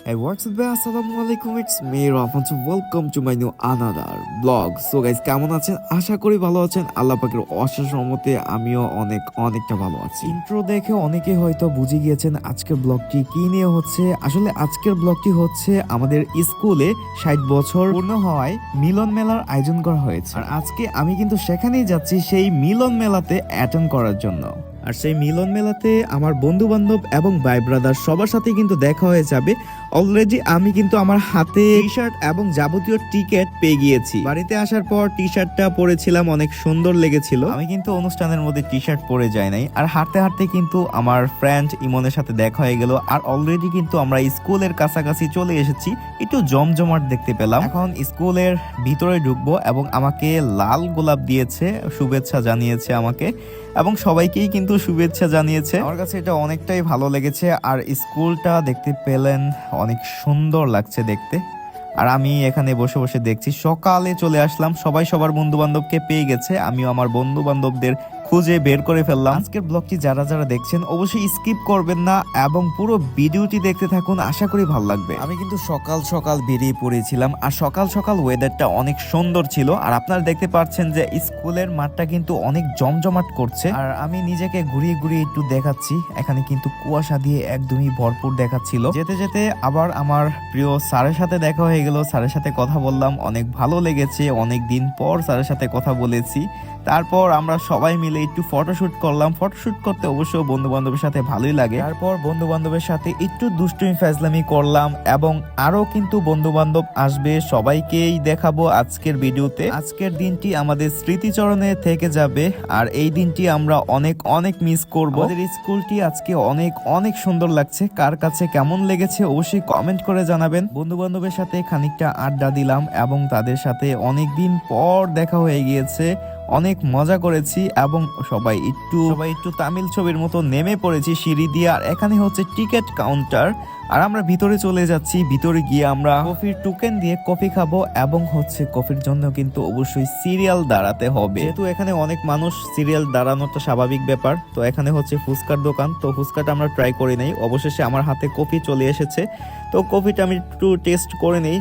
Hey, what's up, Assalamualaikum, it's me, Rafan. So welcome to my new another vlog. So guys, কেমন আছেন? আশা করি ভালো আছেন। আল্লাহ পাকের অশেষ রহমতে আমিও অনেকটা ভালো আছি। ইন্ট্রো দেখে অনেকে হয়তো বুঝে গিয়েছেন আজকের ব্লগটি কি নিয়ে হচ্ছে। আসলে আজকের ব্লগটি হচ্ছে আমাদের স্কুলে 60 বছর পূর্ণ হওয়ায় মিলন মেলার আয়োজন করা হয়েছে। আর আজকে আমি কিন্তু সেখানেই যাচ্ছি সেই মিলন মেলাতে অ্যাটেন্ড করার জন্য। আর সেই মিলন মেলাতে আমার বন্ধু বান্ধব এবং ভাই ব্রাদার সবার সাথে কিন্তু দেখা হয়ে যাবে। অলরেডি আমি কিন্তু আমার হাতে টি শার্ট এবং যাবতীয় টিকিট পেয়ে গিয়েছি। বাড়িতে আসার পর টি শার্টটা পরেছিলাম, অনেক সুন্দর লেগেছিল। আমি কিন্তু অনুষ্ঠানের মধ্যে টি শার্ট পরে যাই নাই। আর হাঁটতে হাঁটতে কিন্তু আমার ফ্রেন্ড ইমনের সাথে দেখা হয়ে গেল। আর অলরেডি কিন্তু আমরা স্কুলের কাছাকাছি চলে এসেছি। একটু জমজমাট দেখতে পেলাম। এখন স্কুলের ভিতরে ঢুকবো এবং আমাকে লাল গোলাপ দিয়েছে, শুভেচ্ছা জানিয়েছে আমাকে এবং সবাইকেই কিন্তু শুভেচ্ছা জানিয়েছে। আমার কাছে এটা অনেকটাই ভালো লেগেছে। আর স্কুলটা দেখতে পেলেন অনেক সুন্দর লাগছে দেখতে। আর আমি এখানে বসে বসে দেখছি। সকালে চলে আসলাম, সবাই সবার বন্ধু বান্ধবকে পেয়ে গেছে। আমিও আমার বন্ধু বান্ধবদের খুঁজে বের করে ফেললাম। আজকের ব্লগটি যারা যারা দেখছেন অবশ্যই স্কিপ করবেন না এবং পুরো ভিডিওটি দেখতে থাকুন, আশা করি ভালো লাগবে। আমি কিন্তু সকাল সকাল বেরিয়ে পড়েছিলাম আর সকাল সকাল ওয়েদারটা অনেক সুন্দর ছিল। আর আপনারা দেখতে পাচ্ছেন যে স্কুলের মাঠটা কিন্তু অনেক জমজমাট করছে। আর আমি নিজেকে ঘুরিয়ে ঘুরিয়ে একটু দেখাচ্ছি। এখানে কিন্তু কুয়াশা দিয়ে একদমই ভরপুর দেখাচ্ছিল। যেতে যেতে আবার আমার প্রিয় স্যারের সাথে দেখা হয়ে গেল। স্যারের সাথে কথা বললাম, অনেক ভালো লেগেছে। অনেক দিন পর স্যারের সাথে কথা বলেছি। তারপর আমরা সবাই মিলে একটু ফটোশুট করলাম। ফটোশুট করতে অবশ্য বন্ধু বান্ধবের সাথে ভালোই লাগে। তারপর বন্ধু বান্ধবের সাথে একটু দুষ্টুমি ফাজলামি করলাম এবং আরো কিন্তু বন্ধু বান্ধব আসবে, সবাইকেই দেখাবো আজকের ভিডিওতে। আজকের দিনটি আমাদের স্মৃতিচরণে থেকে যাবে আর এই দিনটি আমরা অনেক মিস করব। আমাদের স্কুলটি আজকে অনেক সুন্দর লাগছে। কার কাছে কেমন লেগেছে অবশ্যই কমেন্ট করে জানাবেন। বন্ধু বান্ধবের সাথে খানিকটা আড্ডা দিলাম এবং তাদের সাথে অনেক দিন পর দেখা হয়ে গিয়েছে। অনেক মজা করেছি এবং সবাই একটু তামিল ছবির মতো নেমে পড়েছি সিঁড়ি দিয়ে। আর এখানে হচ্ছে টিকিট কাউন্টার আর আমরা ভিতরে চলে যাচ্ছি। ভিতরে গিয়ে আমরা কফির টোকেন দিয়ে কফি খাবো এবং হচ্ছে কফির জন্য কিন্তু অবশ্যই সিরিয়াল দাঁড়াতে হবে। যেহেতু এখানে অনেক মানুষ, সিরিয়াল দাঁড়ানোটা স্বাভাবিক ব্যাপার। তো এখানে হচ্ছে ফুচকার দোকান, তো ফুচকাটা আমরা ট্রাই করি নাই। অবশেষে আমার হাতে কফি চলে এসেছে। তো কফিটা আমি একটু টেস্ট করে নেই,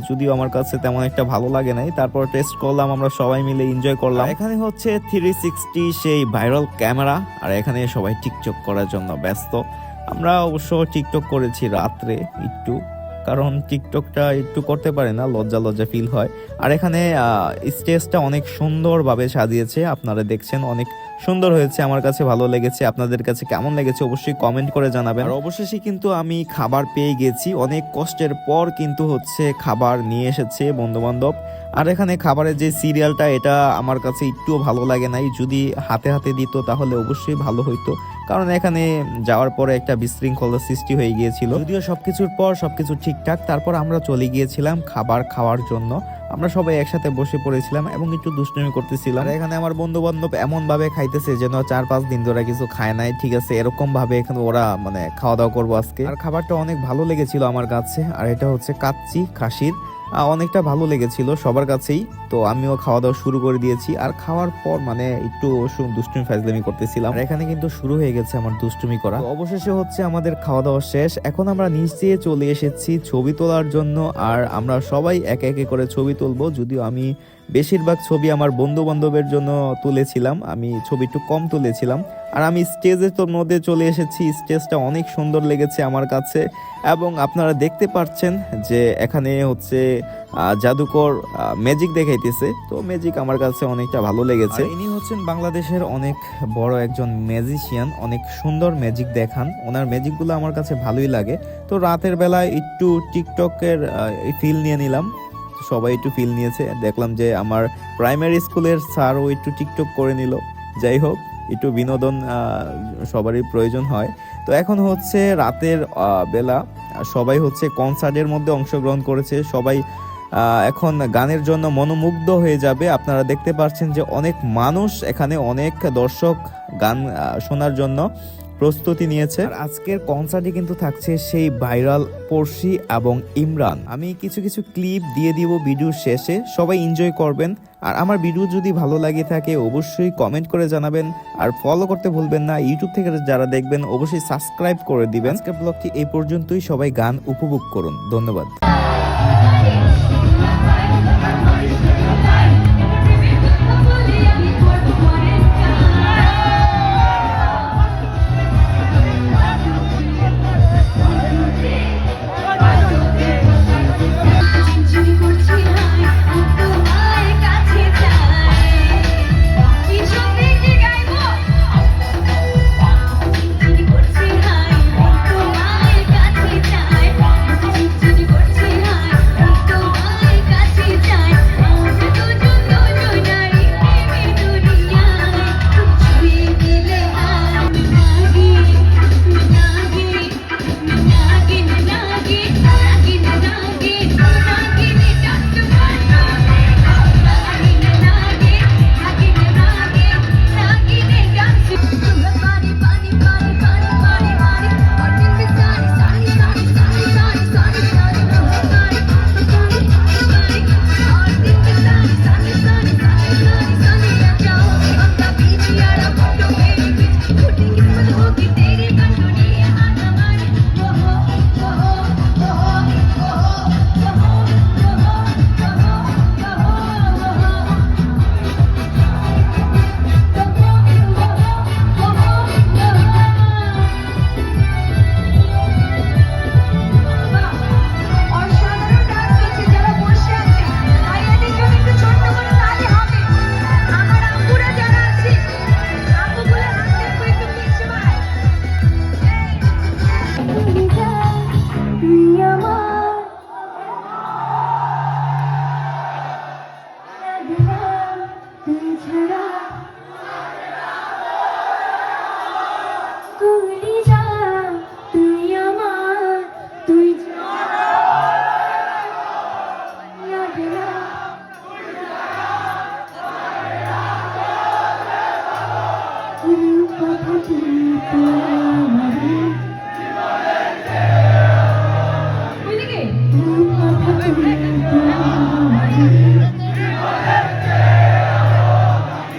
যদিও আমার কাছে তেমন একটা ভালো লাগে নাই। তারপর টেস্ট করলাম, আমরা সবাই মিলে এনজয় করলাম। এখানে হচ্ছে 360 সেই ভাইরাল ক্যামেরা আর এখানে সবাই টিকটক করার জন্য ব্যস্ত। আমরা অবশ্য টিকটক করেছি রাত্রে একটু, কারণ টিকটকটা একটু করতে পারে না, লজ্জা ফিল হয়। আর এখানে স্টেজটা অনেক সুন্দরভাবে সাজিয়েছে, আপনারা দেখছেন অনেক সুন্দর হয়েছে। আমার কাছে ভালো লেগেছে। আপনাদের কাছে কেমন লেগেছে অবশ্যই কমেন্ট করে জানাবেন। আর অবশেষে কিন্তু আমি খাবার পেয়ে গেছি। অনেক কষ্টের পর কিন্তু হচ্ছে খাবার নিয়ে এসেছে বন্ধু বান্ধব। আর এখানে খাবারের যে সিরিয়ালটা, এটা আমার কাছে একটুও ভালো লাগে নাই। যদি হাতে হাতে দিত তাহলে অবশ্যই ভালো হইতো, কারণ এখানে যাওয়ার পরে একটা বিশৃঙ্খলার সৃষ্টি হয়ে গিয়েছিল। যদিও সবকিছুর পর সবকিছু ঠিকঠাক। তারপর আমরা চলে গিয়েছিলাম খাবার খাওয়ার জন্য। আমরা সবাই একসাথে বসে পড়েছিলাম এবং একটু দুষ্টুমি করতেছিলাম। আর এখানে আমার বন্ধু বান্ধব এমন ভাবে খাইতেছে যেন 4-5 দিন ধরে কিছু খায় নাই। ঠিক আছে, এরকম ভাবে এখানে ওরা খাওয়া দাওয়া করবো আজকে। আর খাবারটা অনেক ভালো লেগেছিল আমার কাছে। আর এটা হচ্ছে কাচ্চি খাসির, অনেকটা ভালো লেগেছিল সবার কাছেই। তো আমিও খাওয়া দাওয়া শুরু করে দিয়েছি। আর খাওয়ার পর একটু দুষ্টুমি ফাজলামি করতেছিলাম। আর এখানে কিন্তু শুরু হয়ে গেছে আমার দুষ্টুমি করা। অবশেষে হচ্ছে আমাদের খাওয়া দাওয়া শেষ। এখন আমরা নিচে চলে এসেছি ছবি তোলার জন্য। আর আমরা সবাই একে একে করে ছবি তুলবো। যদিও আমি বেশিরভাগ ছবি আমার বন্ধু বান্ধবের জন্য তুলেছিলাম, আমি ছবি একটু কম তুলেছিলাম। আর আমি স্টেজের মধ্যে চলে এসেছি। স্টেজটা অনেক সুন্দর লেগেছে আমার কাছে এবং আপনারা দেখতে পাচ্ছেন যে এখানে হচ্ছে জাদুকর ম্যাজিক দেখাইতেছে। তো ম্যাজিক আমার কাছে অনেকটা ভালো লেগেছে। ইনি হচ্ছেন বাংলাদেশের অনেক বড় একজন ম্যাজিশিয়ান, অনেক সুন্দর ম্যাজিক দেখান। ওনার ম্যাজিকগুলো আমার কাছে ভালোই লাগে। তো রাতের বেলায় একটু টিকটকের ফিল নিয়ে নিলাম। সবাই একটু ফিল নিয়েছে। দেখলাম যে আমার প্রাইমারি স্কুলের স্যারও একটু টিকটক করে নিল। যাই হোক, একটু বিনোদন সবারই প্রয়োজন হয়। তো এখন হচ্ছে রাতের বেলা, সবাই হচ্ছে কনসার্টের মধ্যে অংশগ্রহণ করেছে। সবাই এখন গানের জন্য মনোমুগ্ধ হয়ে যাবে। আপনারা দেখতে পাচ্ছেন যে অনেক মানুষ এখানে, অনেক দর্শক গান শোনার জন্য প্রস্তুতি নিয়েছে। আর আজকের কনসার্টে কিন্তু থাকছে সেই ভাইরাল পড়শি এবং ইমরান। আমি কিছু কিছু ক্লিপ দিয়ে দিব ভিডিওর শেষে, সবাই এনজয় করবেন। আর আমার ভিডিও যদি ভালো লাগে থাকে অবশ্যই কমেন্ট করে জানাবেন, আর ফলো করতে ভুলবেন না। ইউটিউব থেকে যারা দেখবেন অবশ্যই সাবস্ক্রাইব করে দিবেন। আজকের ব্লগটি এই পর্যন্তই, সবাই গান উপভোগ করুন। ধন্যবাদ।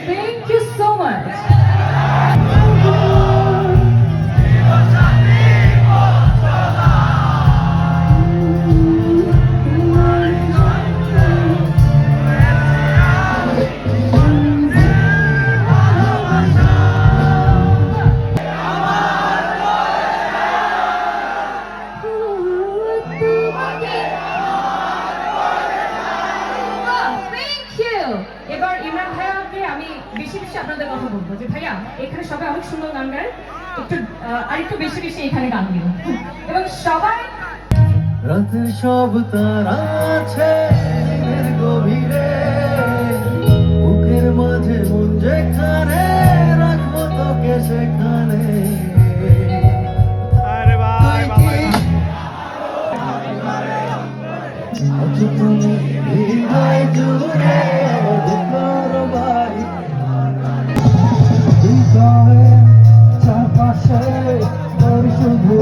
Thank you so much. এবার ইমরান ভাইয়াকে আমি বেশি বেশি আপনাদের কথা বলবো যে ভাইয়া এখানে সবাই অনেক সুন্দর গান গায়, একটু আরেকটু বেশি বেশি এখানে গান দিও এবং সবাই রাতের সব তারা আছে দিনের গভীরে, বুকের মাঝে মন যেখানে রাখবো তোকে সেখানে। তুমি হৃদয় জুড়ে চারপাশে তোর শুধু